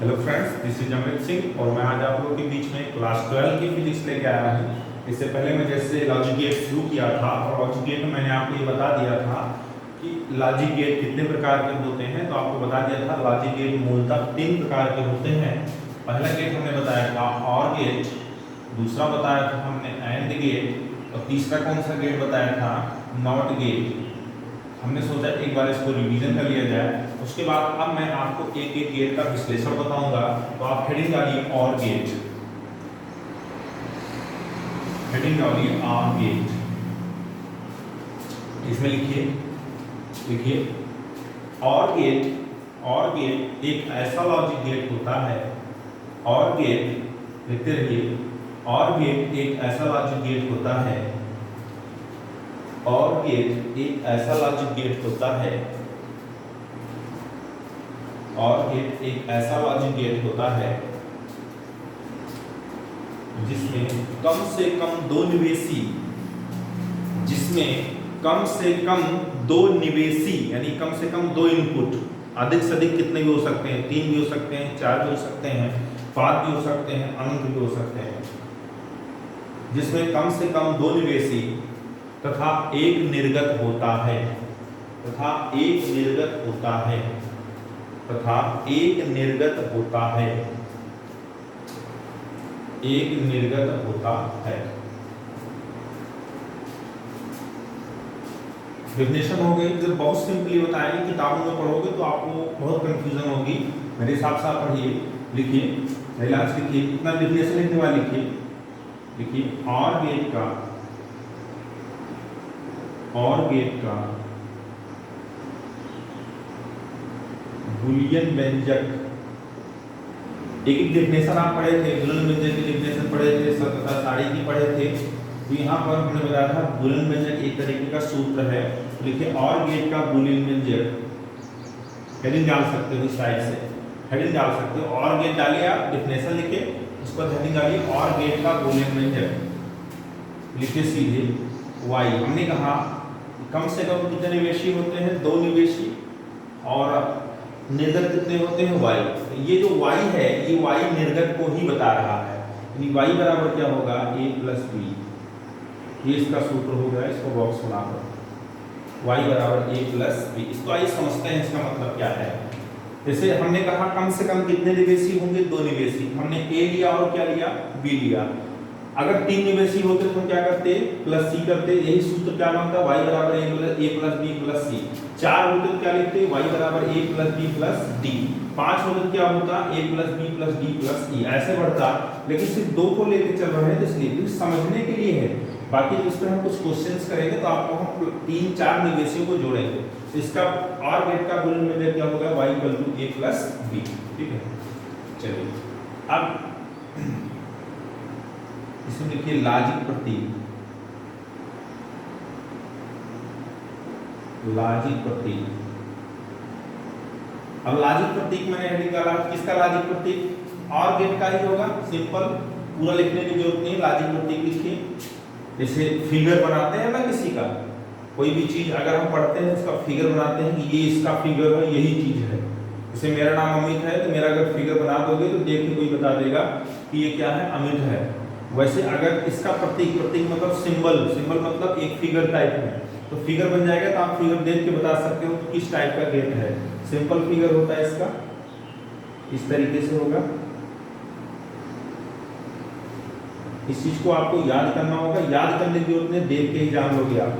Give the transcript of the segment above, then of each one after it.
Hello friends, this is Amit Singh और मैं आज आप लोगों के बीच में क्लास 12 की फिजिक्स लेके आया हूँ। इससे पहले मैं जैसे लॉजिक गेट शुरू किया था और लॉजिक गेट में मैंने आपको ये बता दिया था कि लॉजिक गेट कितने प्रकार के होते हैं। तो आपको बता दिया था लॉजिक गेट मूलतः 3 प्रकार के होते हैं। पहला गेट हमने बताया था और गेट, दूसरा बताया था हमने एंड गेट और तीसरा कौन सा गेट बताया था, नॉट गेट। हमने सोचा एक बार इसको रिवीजन कर लिया जाए। उसके बाद अब मैं आपको एक एक गेट का विश्लेषण बताऊंगा। तो आप हेडिंग डालिए और गेट, हेडिंग डालिए और गेट, इसमें लिखिए और गेट एक ऐसा लॉजिक गेट होता है। और गेट लिखते रहिए, और गेट एक ऐसा लॉजिक गेट होता है। और गेट एक ऐसा लॉजिक गेट होता है। और गेट एक ऐसा लॉजिक गेट होता है जिसमें कम से कम दो निवेशी, यानी कम से कम दो इनपुट, अधिक से अधिक कितने भी हो सकते हैं, 3 भी हो सकते हैं, 4 भी हो सकते हैं, 5 भी हो सकते हैं, अनंत भी हो सकते हैं, जिसमें कम से कम दो निवेशी तथा एक निर्गत होता है, तथा एक निर्गत होता है। डेफिनेशन हो गई। जब बहुत सिंपली बताएंगे, किताबों में पढ़ोगे तो आपको बहुत कंफ्यूजन होगी। मेरे हिसाब से आप पढ़िए, लिखिए, रिलैक्स लिखिए, इतना डेफिनेशन लिखने वाला लिखिए और गेट का बूलियन व्यंजक। एक डेफिनेशन आप पढ़े थे, बूलियन व्यंजक की डेफिनेशन पढ़े थे, सतता साड़ी की पढ़े थे। तो यहाँ पर हमने बताया था बूलियन व्यंजक एक तरीके का सूत्र है। लिखिए और गेट का बूलियन व्यंजक, हेडिंग डाल सकते हो, इस साइड से हेडिंग डाल सकते हो। और गेट डालिए, आप डेफिनेशन लिखे, उसको हेडिंग डालिए और गेट का बूलियन व्यंजक। लिखिए सीधे y। हमने कहा कम से कम कितने निवेशी होते हैं, 2 निवेशी, और निर्गत कितने होते हैं, y। ये जो y है, ये y निर्गत को ही बता रहा है। यानी y बराबर क्या होगा, a प्लस b। ये इसका सूत्र हो गया, इसको बॉक्स बनाकर y बराबर a प्लस b। इसको आइए समझते हैं इसका मतलब क्या है। जैसे हमने कहा कम से कम कितने निवेशी होंगे, 2 निवेशी। हमने a लिया और क्या लिया, b लिया। अगर 3 निवेशी होते तो हम क्या करते, प्लस सी करते। यही सूत्र क्या बनता, y बराबर a plus b plus c। 4 होते तो क्या लिखते, y बराबर a plus b plus d। 5 होते तो क्या होता, a plus b plus d plus e। ऐसे बढ़ता, लेकिन सिर्फ 2 को लेके चल रहे हैं तो इसलिए समझने के लिए है। बाकी इस पर हम कुछ क्वेश्चंस करेंगे तो आपको हम 3-4 निवेशियों को जोड़ेंगे। तो इसका और गेट का बूलियन व्यंजक क्या होगा, y equal to a plus b। ठीक है, चलिए अब इसमें लिखिए लॉजिक प्रतीक। अब लॉजिक प्रतीक मैंने हेडिंग डाला, किसका लॉजिक प्रतीक, और गेट का ही होगा। सिंपल, पूरा लिखने की जरूरत नहीं, लॉजिक प्रतीक लिखिए। जैसे फिगर बनाते हैं ना किसी का, कोई भी चीज अगर हम पढ़ते हैं उसका फिगर बनाते हैं कि ये इसका फिगर है, यही चीज है। जैसे मेरा नाम अमित है तो मेरा अगर फिगर बना दोगे तो देख के कोई बता देगा कि ये क्या है, अमित है। वैसे अगर इसका प्रतीक मतलब सिंबल मतलब एक फिगर टाइप में, तो फिगर बन जाएगा। तो आप फिगर देख के बता सकते हो कि किस टाइप का गेट है। सिंपल फिगर होता है इसका, इस तरीके से होगा। इस चीज को आपको याद करना होगा, याद करने की जरूरत नहीं, देख के ही जान लोगे आप।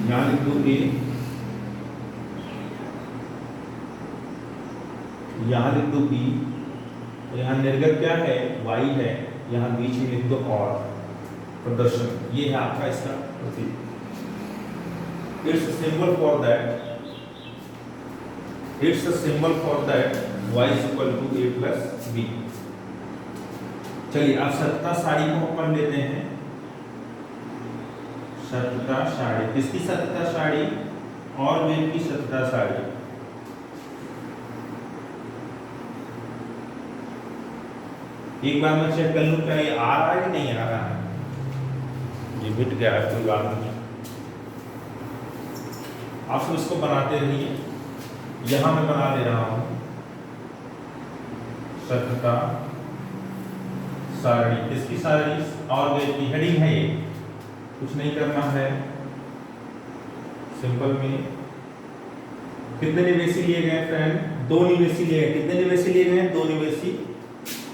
यहाँ लिख दो a, यहाँ लिख दो b, यहाँ निर्गत क्या है, y है, यहाँ बीच में लिख दो और प्रदर्शन। ये है आपका इसका प्रतीक। It's symbol for that y is equal to a plus b। चलिए अब सतता साड़ी को हम पढ़ लेते हैं। सतता साड़ी, किसकी सतता साड़ी, और गेट की सतता साड़ी। एक बार मैं चेक कर लूं क्या ये आ रहा है कि नहीं आ रहा है। ये मिट गया है, कोई बात नहीं। आप सब इसको बनाते रहिए, यहाँ मैं बना दे रहा हूँ। सतता सारणी, किसकी सारणी? और गेट की हेडिंग है ये, कुछ नहीं करना है, सिंपल में। कितने निवेशी लिए गए फ्रेंड? 2 निवेशी लिए गए। कितने निवेशी लिए गए? 2 निवेशी।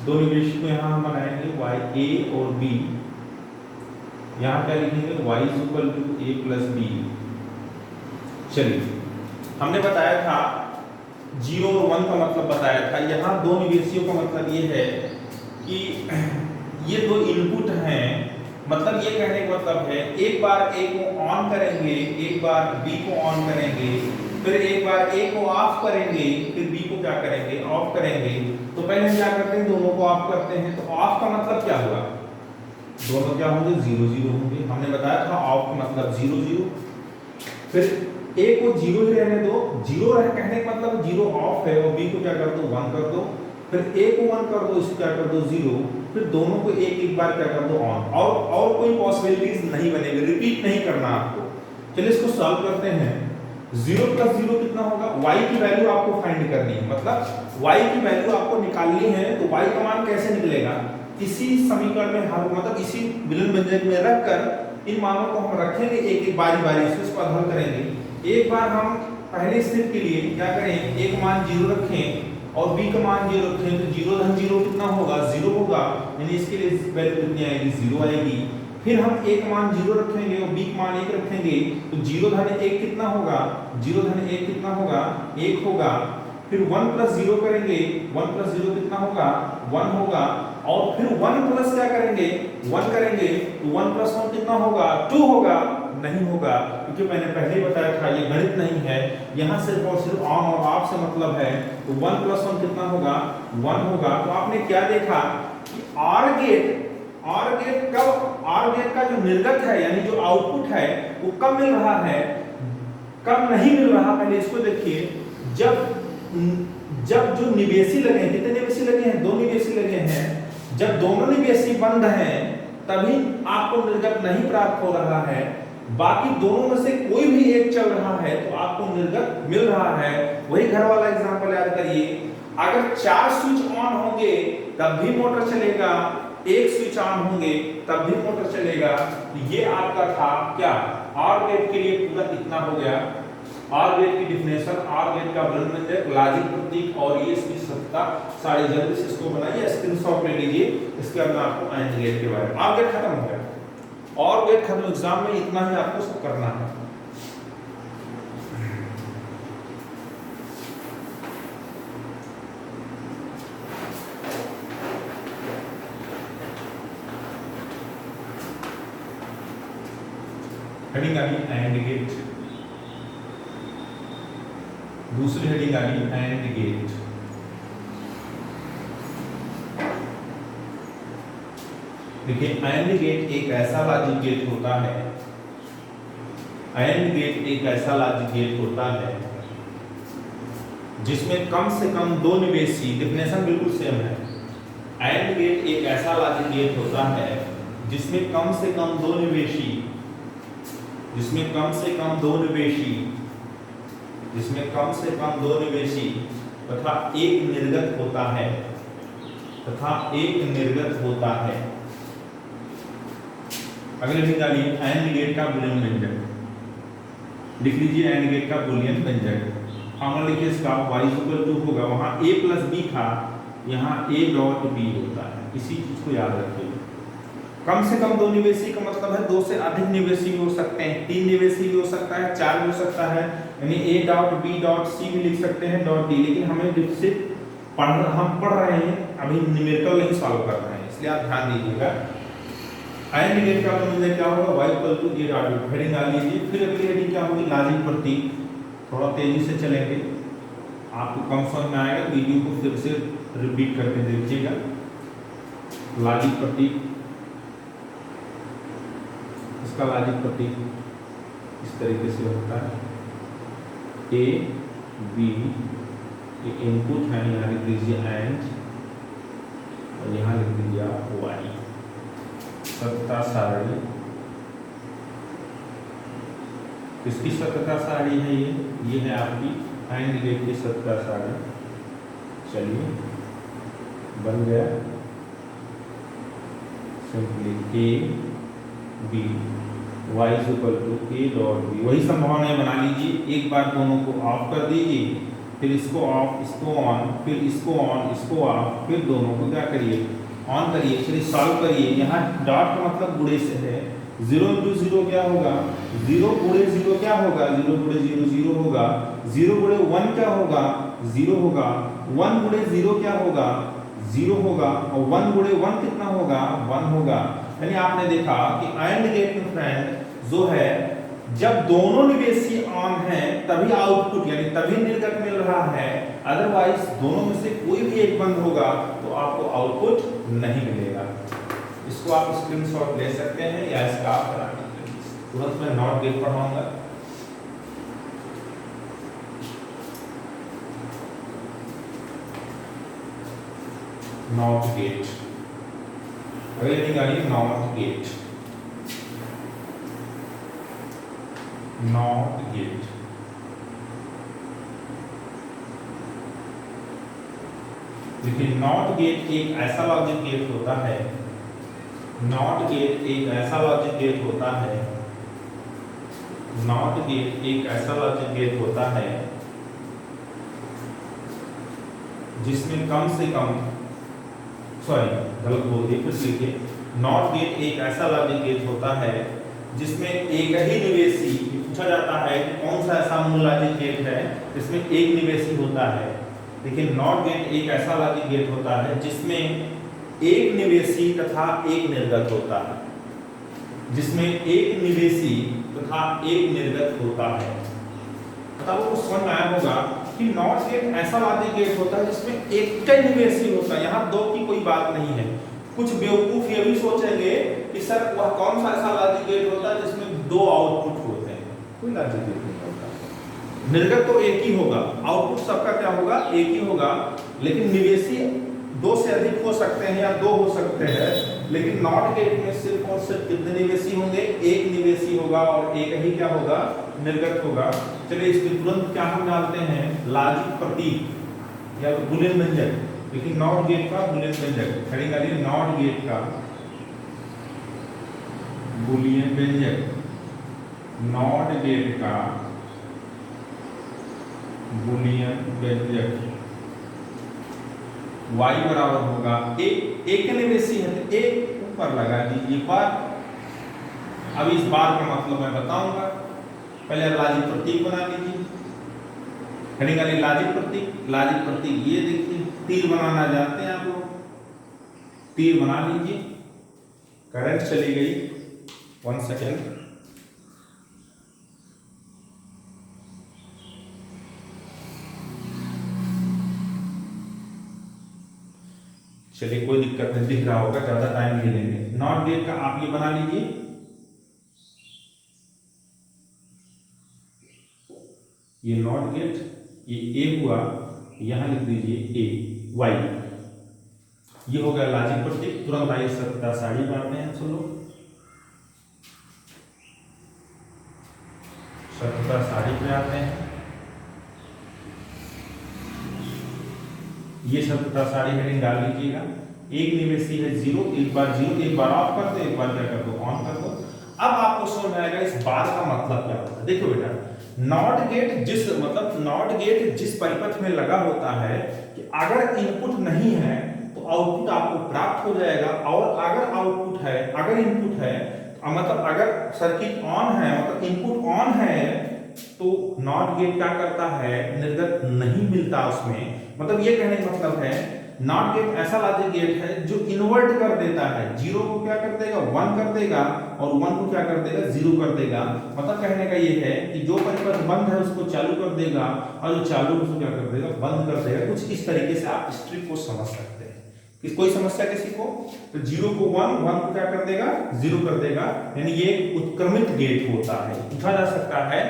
2 निवेशी को यहाँ हम बनाएंगे y a और b। यहाँ क्या लिखेंगे? y equal to a plus b। चलिए, हमने बताया था 0 और 1 का मतलब बताया था। यहाँ 2 निवेशियों का मतलब ये है कि ये 2 इनपुट हैं, मतलब ये कहने का मतलब है एक बार a को ऑन करेंगे, एक बार b को ऑन करेंगे, फिर एक बार a को ऑफ करेंगे, फिर b को क्या करेंगे? ऑफ करेंगे। तो पहले हम क्या करते हैं? दोनों को ऑफ करते हैं। तो ऑफ का मतलब क्या हुआ? दोनों क्या होंगे? 0 0 होंगे। हमने बताया था ऑफ का मतलब 0 0। फिर a को 0 ही रहने दो, 0 रह कहने का मतलब 0 ऑफ है, और b को क्या कर दो? 1 कर दो। फिर a को 1 कर दो, इसको क्या कर दो? 0। फिर दोनों को एक बार क्या कर दो? ऑन। और कोई पॉसिबिलिटीज नहीं बनेगी, रिपीट नहीं करना आपको। चलिए इसको सॉल्व करते हैं। 0 प्लस 0 कितना होगा? y की वैल्यू आपको फाइंड करनी है, मतलब y की वैल्यू आपको निकालनी है। तो y का मान कैसे निकलेगा? इसी समीकरण में हल, मतलब इसी विलन व्यंजक में रखकर इन मानों को हम रखेंगे एक बारी से, इसको हल करेंगे। एक बार हम पहले स्टेप के लिए क्या करें? एक मान 0 रखें और b का मान 0 रखें, तो 0 धन 0 कितना होगा? 0 होगा, यानी इसके लिए वैल्यू कितनी आएगी? 0 आएगी। फिर हम एक मान 0 रखेंगे और b का मान 1 रखेंगे, तो 0 धन 1 कितना होगा? 0 धन 1 कितना होगा? 1 होगा। फिर 1 प्लस 0 करेंगे, 1 प्लस 0 कितना होगा? 1 होगा। और फिर 1 प्लस क्या करेंगे? 1 करेंगे, तो 1 प्लस 1 कितना होगा? 2 होगा। नहीं होगा, क्योंकि मैंने पहले ही बताया था ये गणित नहीं है, यहाँ सिर्फ और सिर्फ ऑन और ऑफ से मतलब है। तो 1 प्लस 1 कितना होगा? 1 होगा। तो आपने क्या देखा कि ऑर गेट का जो निर्गत है, यानी जो आउटपुट है, वो कब मिल रहा है, कब नहीं मिल रहा? पहले इसको देखिए। जब जो निवेशी लगे हैं, कितने निवेशी लगे हैं? 2 निवेशी लगे हैं। जब दोनों निवेशी बंद हैं, तभी आपको निर्गत नहीं प्राप्त हो रहा है। बाकी दोनों में से कोई भी एक चल रहा है तो आपको निर्गत मिल रहा है। वही घर वाला एग्जांपल याद करिए। अगर 4 स्विच ऑन होंगे तब भी मोटर चलेगा, 1 स्विच ऑन होंगे तब भी मोटर चलेगा। ये आपका था क्या? ऑर गेट के लिए पूरा इतना हो गया। ऑर गेट की डिफिनेशन, ऑर गेट का विलन व्यंजक, लॉजिक प्रतीक और ये इसकी सत्ता। सारी जल्दी से इसको बनाइए, स्क्रीनशॉट ले लीजिए। इसके बाद मैं आपको एंड गेट के बारे में, ऑर गेट खत्म हो गया। और गेट खत्म, एग्जाम में इतना ही आपको सब करना है। हेडिंग आ गई एंड गेट, दूसरी हेडिंग आ गई एंड गेट। देखिए, एंड गेट एक ऐसा लॉजिक गेट होता है, एंड गेट एक ऐसा लॉजिक गेट होता है जिसमें कम से कम 2 निवेशी, डिफिनेशन बिल्कुल सेम है। एंड गेट एक ऐसा लॉजिक गेट होता है जिसमें कम से कम 2 निवेशी, जिसमें कम से कम 2 निवेशी, जिसमें कम से कम 2 निवेशी तथा एक निर्गत होता है, तथा एक निर्गत होता है। अगले निकालिए एंड गेट का बूलियन व्यंजक। लिख लीजिए एंड गेट का बूलियन व्यंजक। फॉर्मूला लिखिए इसका, y इक्वल टू होगा, वहां a प्लस b था, यहाँ a डॉट b होता है। इसी चीज को याद रखिए। कम से कम 2 निवेशी का मतलब है 2 से अधिक निवेशी भी हो सकते हैं, 3 निवेशी भी हो सकता है, 4 भी हो सकता है, यानी a dot b dot c भी लिख सकते हैं, डॉट d। लेकिन हमें सिर्फ हम पढ़ रहे हैं, अभी न्यूमेरिकल नहीं सॉल्व कर रहे हैं, इसलिए आप ध्यान दीजिएगा। एंड गेट का मतलब क्या होगा? y equal to a dot b। Heading डाल लीजिए। फिर अगली हेडिंग क्या होगी? लॉजिक प्रतीक। थोड़ा तेजी से चलेंगे, आपको कम समझ में आएगा। वीडियो को फिर से रिपीट करके देखिएगा। लॉजिक प्रतीक, इसका लॉजिक प्रतीक इस तरीके से होता है। a b ये इनपुट है, यहाँ लिख दीजिए एंड, और यहाँ लिख दीजिए आप y। सत्ता सारणी, किसकी सत्ता सारणी है? ये है आपकी एंड गेट की सत्ता सारणी। चलिए बन गया simply A B y is equal to A dot B. वही संभावनाएं बना लीजिए, एक बार दोनों को ऑफ कर दीजिए, फिर इसको ऑफ, इसको ऑन, फिर इसको ऑन, इसको ऑफ, फिर दोनों को क्या करिए ऑन करिए, फिर सॉल्व करिए। यहाँ डॉट का मतलब गुणे से है, 0 इंटू 0 क्या होगा, 0 गुणे 0 क्या होगा, 0 गुणे 0 0 होगा, 0 गुणे 1 क्या होगा, 0 होगा, 1 गुणे 0 क्या होगा, 0 होगा, और 1 गुणे 1 कितना होगा, 1 होगा। यानी आपने देखा कि AND गेट में फ्रेंड जो है, जब दोनों निवेशी ऑन हैं तभी आउटपुट यानी तभी निर्गत मिल रहा है, अदरवाइज दोनों में से कोई भी एक बंद होगा तो आपको आउटपुट नहीं मिलेगा। इसको आप स्क्रीनशॉट ले सकते हैं या इसका आप बना लीजिए। तुरंत मैं नॉट गेट पढ़ाऊंगा। नॉट गेट, अगले निकालिए नॉट गेट, नॉट गेट। देखिए नॉट गेट एक ऐसा लॉजिक गेट होता है, नॉट गेट एक ऐसा लॉजिक गेट होता है, नॉट गेट एक ऐसा लॉजिक गेट होता है जिसमें कम से कम, सॉरी गलत बोल दिया, फिर लिखिए, नॉट गेट एक ऐसा लॉजिक गेट होता है जिसमें एक ही निवेशी, पूछा जाता है कि कौन सा ऐसा मूल लॉजिक गेट है जिसमें एक निवेशी होता है। देखिए नॉट गेट एक ऐसा लॉजिक गेट होता है जिसमें एक निवेशी तथा एक निर्गत होता है, जिसमें एक निवेशी तथा एक निर्गत होता है। तथा वो समझ में आया होगा कि नॉट गेट ऐसा लॉजिक गेट होता है जिसमें एक ही निवेशी होता है, यहाँ दो की कोई बात नहीं है। कुछ बेवकूफ ये भी सोचेंगे कि सर वह कौन सा ऐसा लॉजिक गेट होता है जिसमें दो आउटपुट होते हैं, कोई लॉजिक गेट नहीं होता। निर्गत तो एक ही होगा, आउटपुट सबका क्या होगा, एक ही होगा, लेकिन निवेशी दो से अधिक हो सकते हैं या दो हो सकते हैं, लेकिन नॉट गेट में सिर्फ और सिर्फ कितने निवेशी होंगे, एक निवेशी होगा और एक ही क्या होगा, निर्गत होगा। चलिए इसमें तुरंत क्या हम डालते हैं, लॉजिक प्रतीक या बूलियन व्यंजक। लेकिन नॉट गेट का बूलियन व्यंजक खड़ी करिए, नॉट गेट का बूलियन व्यंजक, नॉट गेट का बूलियन व्यंजक y बराबर होगा एक निवेशी है तो एक ऊपर लगा दीजिए बार। अब इस बार का मतलब मैं बताऊंगा, पहले लॉजिक प्रतीक बना लीजिए। खड़ी करिए लॉजिक प्रतीक, लॉजिक प्रतीक ये देखिए, तीर बनाना जानते हैं आप लोग, तीर बना लीजिए। करंट चली गई, 1 सेकेंड, चलिए कोई दिक्कत नहीं, दिख रहा होगा, ज्यादा टाइम नहीं लेंगे। नॉट गेट का आप ये बना लीजिए, ये नॉट गेट, ये ए हुआ, यहां लिख दीजिए ए वाई, ये हो गया लॉजिक प्रतीक। तुरंत आइए सत्ता साड़ी बनाते हैं चलो, सत्ता साड़ी पे आते हैं। ये सत्ता साड़ी हेडिंग डाल लीजिएगा। एक निवेशी है 0, एक बार 0, एक बार ऑफ कर दो, एक बार क्या कर दो, ऑन कर दो। अब आपको समझ में आएगा इस बार का मतलब क्या होता है। देखो बेटा, नॉट गेट जिस मतलब नॉट गेट जिस परिपथ में लगा होता है कि अगर इनपुट नहीं है तो आउटपुट आपको प्राप्त हो जाएगा, और अगर आउटपुट है, अगर इनपुट है, मतलब अगर सर्किट ऑन है, मतलब इनपुट ऑन है, तो नॉट गेट क्या करता है, निर्गत नहीं मिलता उसमें। मतलब ये कहने का मतलब है नॉट गेट ऐसा लॉजिक गेट है जो इन्वर्ट कर देता है, 0 को क्या कर देगा, 1 कर देगा, और 1 को क्या कर देगा, 0 कर देगा। मतलब कहने का ये है कि जो परिपथ बंद है उसको चालू कर देगा, और जो चालू उसको क्या कर देगा, बंद कर देगा। कुछ इस तरीके से आप इस ट्रिक को समझ सकते हैं। कि कोई समस्या किसी को, तो 0 को 1, 1 को क्या कर देगा, 0 कर देगा। यानी ये उत्क्रमित गेट होता है, पूछा जा सकता है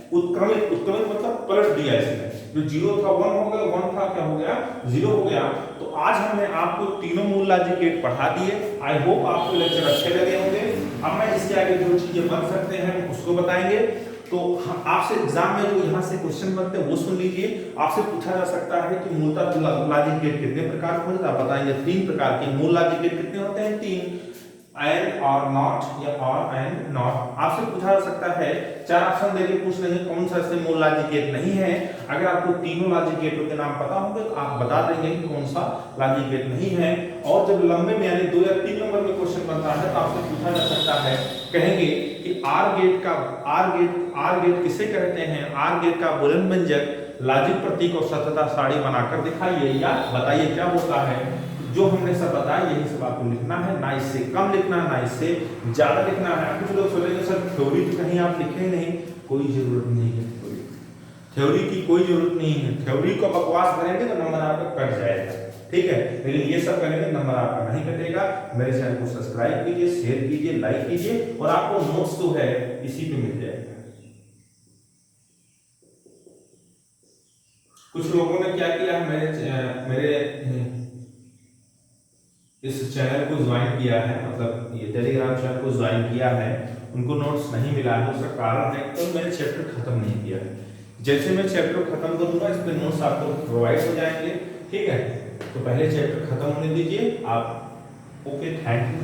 उत्क्रमित, उत्क्रमित मतलब पलट दिया इसने, जो 0 था 1 हो गया, 1 था क्या हो गया, 0 हो गया। तो आज हमने आपको तीनों मूल लॉजिक गेट पढ़ा दिए। आई होप आपको लेक्चर अच्छे लगे होंगे। अब मैं इसके आगे जो चीजें बन सकते हैं उसको बताएंगे। तो आपसे एग्जाम में जो यहाँ से क्वेश्चन बनते हैं वो सुन लीजिए। आपसे पूछा जा सकता है कि मूलतः लॉजिक गेट कितने प्रकार के होते हैं, आप बताएंगे 3 प्रकार के। मूल लॉजिक गेट कितने होते हैं? 3, एंड और नॉट या और एंड नॉट। आपसे पूछा जा सकता है, 4 ऑप्शन देके पूछ लेंगे कौन सा इसमें मूल लॉजिक गेट नहीं है। अगर आपको तीनों लॉजिक गेटों के नाम पता होंगे तो आप बता देंगे कि कौन सा लॉजिक गेट नहीं है। और जब लंबे में यानी 2 या 3 नंबर में क्वेश्चन बनता है तो आपसे पूछा जा सकता है, कहेंगे कि आर गेट किसे कहते हैं? आर गेट का बुलंद व्यंजक लॉजिक प्रतीक और सततः साड़ी बनाकर दिखाइए या बताइए क्या होता है। जो हमने सब बताया यही सब आपको लिखना है, ना इससे कम लिखना है ना इससे ज्यादा लिखना है। कुछ लोग सोचेंगे सर थ्योरी तो कहीं आप लिखे ही नहीं, कोई जरूरत नहीं है। थ्योरी की कोई जरूरत नहीं है। थ्योरी को बकवास करेंगे तो नंबर आपका कट जाएगा, ठीक है, लेकिन ये सब करेंगे नंबर आपका नहीं कटेगा। मेरे चैनल को सब्सक्राइब कीजिए, शेयर कीजिए, लाइक कीजिए और आपको नोट्स जो है इसी पे मिल जाएगा। कुछ लोगों ने क्या किया, मेरे इस चैनल को ज्वाइन किया है, मतलब ये टेलीग्राम चैनल को ज्वाइन किया है, उनको नोट्स नहीं मिला है। उसका कारण है तो मैंने चैप्टर खत्म नहीं किया है। जैसे मैं चैप्टर खत्म करूंगा इस पे नोट्स आपको प्रोवाइड हो जाएंगे, ठीक है। तो पहले चैप्टर खत्म होने दीजिए आप। Okay, thank you.